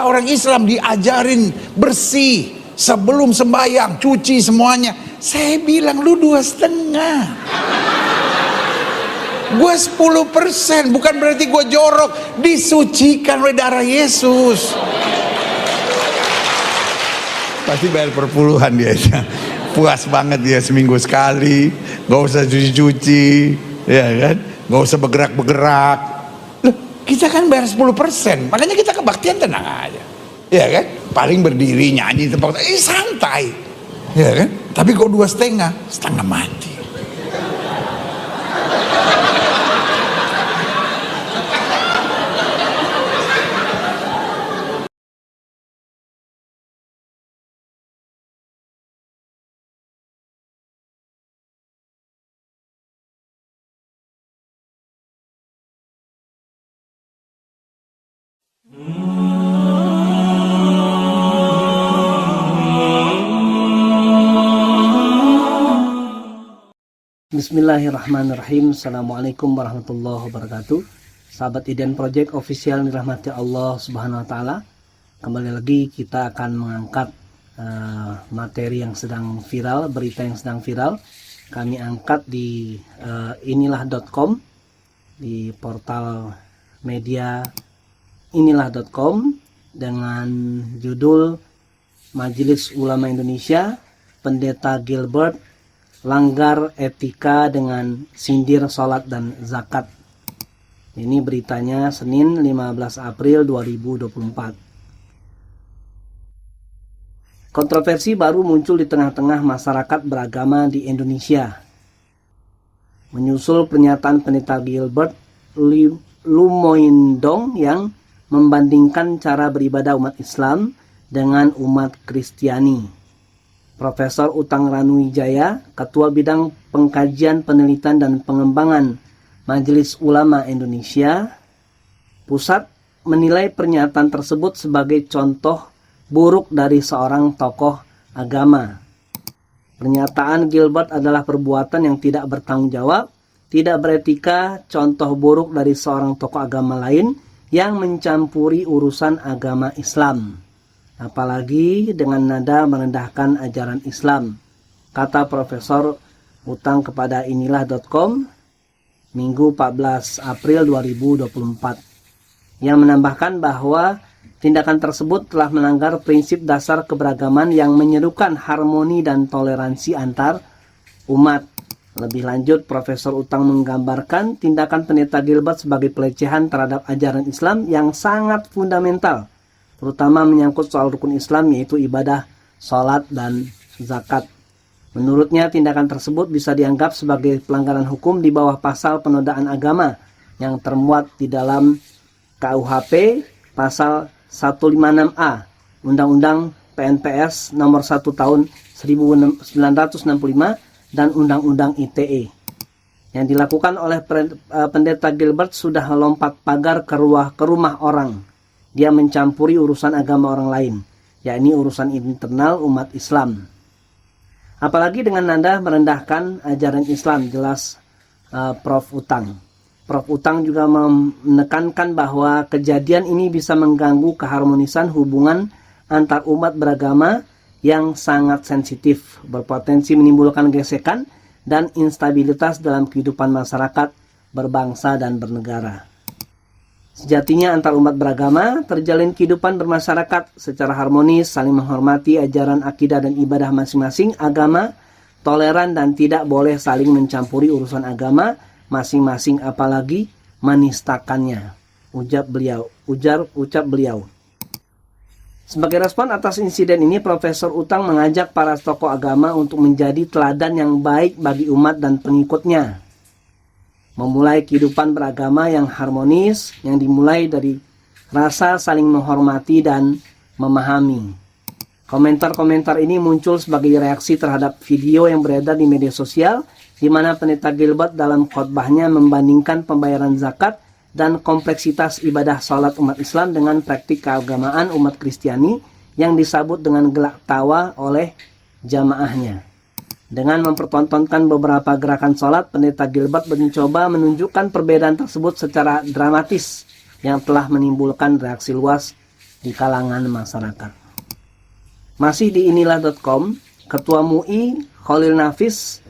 Kita orang Islam diajarin bersih sebelum sembahyang, cuci semuanya. Saya bilang lu 2,5. Gue 10%, bukan berarti gue jorok. Disucikan oleh darah Yesus. Pasti bayar perpuluhan dia. Puas banget dia seminggu sekali, gak usah cuci-cuci, ya kan? Gak usah bergerak-bergerak. Loh, kita kan bayar 10%, makanya kita kebaktian tenang aja, ya kan? Paling berdiri nyanyi tempat, santai, ya kan? Tapi kok 2,5, setengah mati. Bismillahirrahmanirrahim. Assalamualaikum warahmatullahi wabarakatuh. Sahabat Iden Project Official dirahmati Allah Subhanahu wa taala. Kembali lagi kita akan mengangkat materi yang sedang viral, berita yang sedang viral. Kami angkat di inilah.com, di portal media inilah.com dengan judul Majelis Ulama Indonesia, Pendeta Gilbert langgar etika dengan sindir sholat dan zakat. Ini beritanya Senin 15 April 2024. Kontroversi baru muncul di tengah-tengah masyarakat beragama di Indonesia. Menyusul pernyataan Pendeta Gilbert Lumoindong yang membandingkan cara beribadah umat Islam dengan umat Kristiani. Profesor Utang Ranuwijaya, Ketua Bidang Pengkajian Penelitian dan Pengembangan Majelis Ulama Indonesia Pusat, menilai pernyataan tersebut sebagai contoh buruk dari seorang tokoh agama. Pernyataan Gilbert adalah perbuatan yang tidak bertanggung jawab, tidak beretika, contoh buruk dari seorang tokoh agama lain yang mencampuri urusan agama Islam, apalagi dengan nada merendahkan ajaran Islam, kata Profesor Utang kepada inilah.com Minggu 14 April 2024, yang menambahkan bahwa tindakan tersebut telah melanggar prinsip dasar keberagaman yang menyerukan harmoni dan toleransi antar umat. Lebih lanjut, Profesor Utang menggambarkan tindakan Pendeta Gilbert sebagai pelecehan terhadap ajaran Islam yang sangat fundamental, terutama menyangkut soal rukun Islam, yaitu ibadah, sholat, dan zakat. Menurutnya, tindakan tersebut bisa dianggap sebagai pelanggaran hukum di bawah pasal penodaan agama yang termuat di dalam KUHP pasal 156A, Undang-Undang PNPS nomor 1 tahun 1965, dan Undang-Undang ITE. Yang dilakukan oleh Pendeta Gilbert sudah lompat pagar ke rumah orang. Dia mencampuri urusan agama orang lain, yakni urusan internal umat Islam. Apalagi dengan nada merendahkan ajaran Islam, jelas Prof. Utang. Prof. Utang juga menekankan bahwa kejadian ini bisa mengganggu keharmonisan hubungan antar umat beragama yang sangat sensitif, berpotensi menimbulkan gesekan dan instabilitas dalam kehidupan masyarakat berbangsa dan bernegara. Sejatinya antar umat beragama terjalin kehidupan bermasyarakat secara harmonis, saling menghormati ajaran akidah dan ibadah masing-masing agama, toleran dan tidak boleh saling mencampuri urusan agama masing-masing, apalagi menistakannya, ucap beliau. Sebagai respon atas insiden ini, Profesor Utang mengajak para tokoh agama untuk menjadi teladan yang baik bagi umat dan pengikutnya. Memulai kehidupan beragama yang harmonis, yang dimulai dari rasa saling menghormati dan memahami. Komentar-komentar ini muncul sebagai reaksi terhadap video yang beredar di media sosial, di mana Pendeta Gilbert dalam khotbahnya membandingkan pembayaran zakat dan kompleksitas ibadah sholat umat Islam dengan praktik keagamaan umat Kristiani yang disambut dengan gelak tawa oleh jamaahnya. Dengan mempertontonkan beberapa gerakan sholat, Pendeta Gilbert mencoba menunjukkan perbedaan tersebut secara dramatis yang telah menimbulkan reaksi luas di kalangan masyarakat. Masih di inilah.com, Ketua MUI Khalil Nafis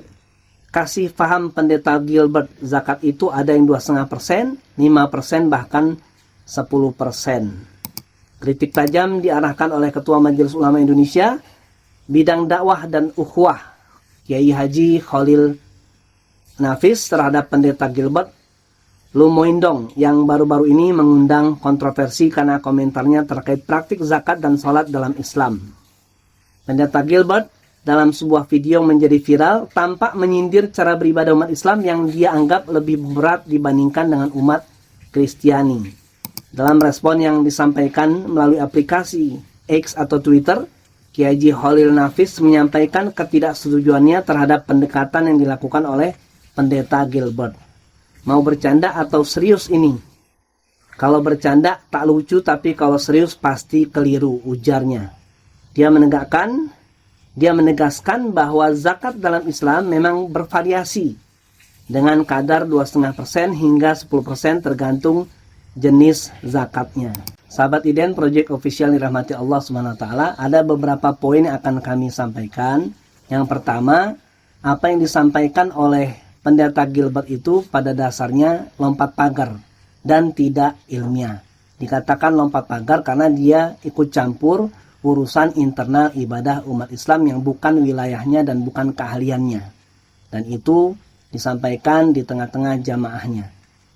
kasih paham Pendeta Gilbert zakat itu ada yang 2,5%, 5%, bahkan 10%. Kritik tajam diarahkan oleh Ketua Majelis Ulama Indonesia bidang dakwah dan ukhuwah Kiai Haji Khalil Nafis terhadap Pendeta Gilbert Lumoindong yang baru-baru ini mengundang kontroversi karena komentarnya terkait praktik zakat dan sholat dalam Islam. Pendeta Gilbert dalam sebuah video menjadi viral tampak menyindir cara beribadah umat Islam yang dia anggap lebih berat dibandingkan dengan umat Kristiani. Dalam respon yang disampaikan melalui aplikasi X atau Twitter, Kiai Haji Khalil Nafis menyampaikan ketidaksetujuannya terhadap pendekatan yang dilakukan oleh Pendeta Gilbert. Mau bercanda atau serius ini? Kalau bercanda tak lucu, tapi kalau serius pasti keliru, ujarnya. Dia menegaskan bahwa zakat dalam Islam memang bervariasi dengan kadar 2,5% hingga 10% tergantung jenis zakatnya. Sahabat IDN Project Official dirahmati Allah SWT, ada beberapa poin yang akan kami sampaikan. Yang pertama, apa yang disampaikan oleh Pendeta Gilbert itu pada dasarnya lompat pagar dan tidak ilmiah. Dikatakan lompat pagar karena dia ikut campur urusan internal ibadah umat Islam yang bukan wilayahnya dan bukan keahliannya. Dan itu disampaikan di tengah-tengah jamaahnya.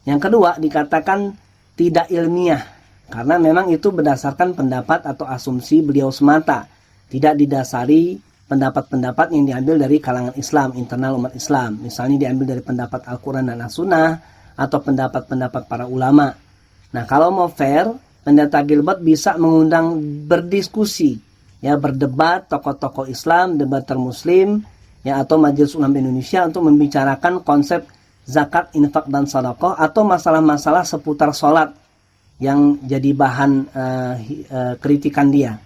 Yang kedua, dikatakan tidak ilmiah karena memang itu berdasarkan pendapat atau asumsi beliau semata, tidak didasari pendapat-pendapat yang diambil dari kalangan Islam, internal umat Islam. Misalnya diambil dari pendapat Al-Quran dan As-Sunnah atau pendapat-pendapat para ulama. Nah, kalau mau fair, Pendeta Gilbert bisa mengundang berdiskusi, ya, berdebat tokoh-tokoh Islam, debater Muslim, ya, atau Majelis Ulama Indonesia untuk membicarakan konsep zakat, infak, dan sedekah atau masalah-masalah seputar sholat yang jadi bahan kritikan dia.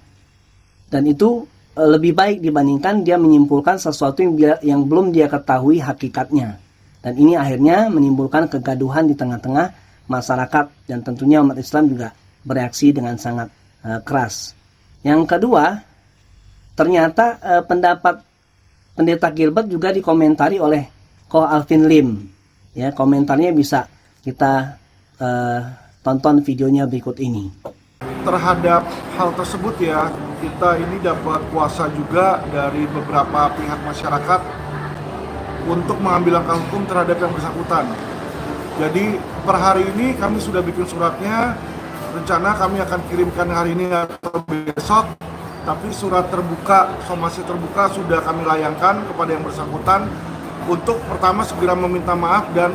Dan itu lebih baik dibandingkan dia menyimpulkan sesuatu yang belum dia ketahui hakikatnya. Dan ini akhirnya menimbulkan kegaduhan di tengah-tengah masyarakat dan tentunya umat Islam juga bereaksi dengan sangat keras. Yang kedua, ternyata pendapat Pendeta Gilbert juga dikomentari oleh Ko Alvin Lim. Ya, komentarnya bisa kita tonton videonya berikut ini. Terhadap hal tersebut ya, kita ini dapat kuasa juga dari beberapa pihak masyarakat untuk mengambil langkah hukum terhadap yang bersangkutan. Jadi per hari ini kami sudah bikin suratnya, rencana kami akan kirimkan hari ini atau besok, tapi surat terbuka, somasi terbuka sudah kami layangkan kepada yang bersangkutan untuk pertama segera meminta maaf dan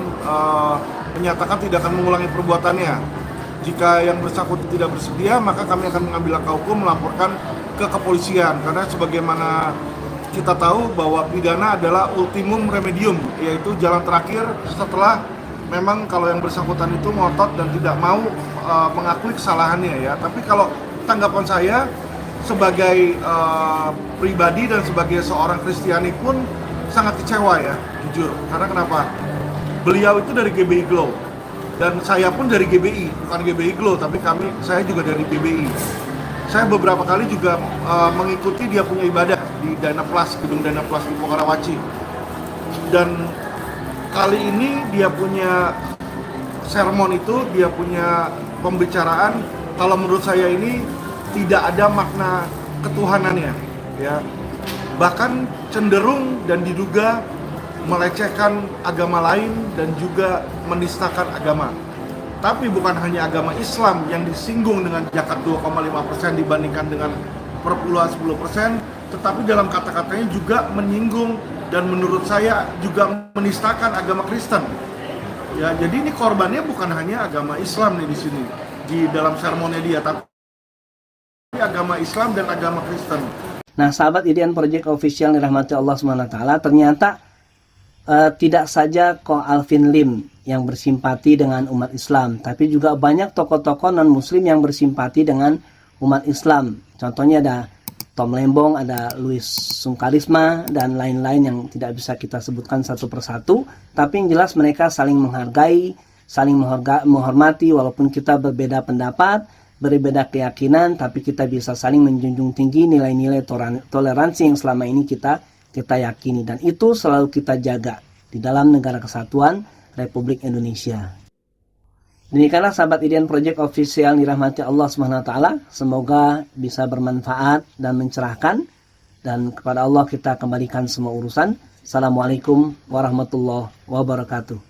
menyatakan tidak akan mengulangi perbuatannya. Jika yang bersangkutan tidak bersedia, maka kami akan mengambil langkah hukum melaporkan ke kepolisian. Karena sebagaimana kita tahu bahwa pidana adalah ultimum remedium, yaitu jalan terakhir setelah memang kalau yang bersangkutan itu ngotot dan tidak mau mengakui kesalahannya ya. Tapi kalau tanggapan saya sebagai pribadi dan sebagai seorang Kristiani pun sangat kecewa ya, jujur. Karena kenapa? Beliau itu dari GBI Glow. Dan saya pun dari GBI, bukan GBI Glow, tapi saya juga dari GBI. Saya beberapa kali juga mengikuti dia punya ibadah di Dana Plus, gedung Dana Plus di Pokarawaci. Dan kali ini dia punya sermon itu, dia punya pembicaraan, kalau menurut saya ini tidak ada makna ketuhanannya, ya. Bahkan cenderung dan diduga melecehkan agama lain dan juga menistakan agama. Tapi bukan hanya agama Islam yang disinggung dengan zakat 2,5% dibandingkan dengan perpuluhan 10%, tetapi dalam kata-katanya juga menyinggung dan menurut saya juga menistakan agama Kristen. Ya, jadi ini korbannya bukan hanya agama Islam nih di sini di dalam sermonnya dia, tapi agama Islam dan agama Kristen. Nah, sahabat IDN Project Official dirahmati Allah SWT, ternyata tidak saja Ko Alvin Lim yang bersimpati dengan umat Islam, tapi juga banyak tokoh-tokoh non-muslim yang bersimpati dengan umat Islam. Contohnya ada Tom Lembong, ada Louis Sungkarisma, dan lain-lain yang tidak bisa kita sebutkan satu persatu. Tapi yang jelas mereka saling menghargai, saling menghormati walaupun kita berbeda pendapat, berbeda keyakinan, tapi kita bisa saling menjunjung tinggi nilai-nilai toleransi yang selama ini kita yakini, dan itu selalu kita jaga di dalam negara kesatuan Republik Indonesia. Demikianlah sahabat IDN Project Official dirahmati Allah SWT. Semoga bisa bermanfaat dan mencerahkan, dan kepada Allah kita kembalikan semua urusan. Assalamualaikum warahmatullahi wabarakatuh.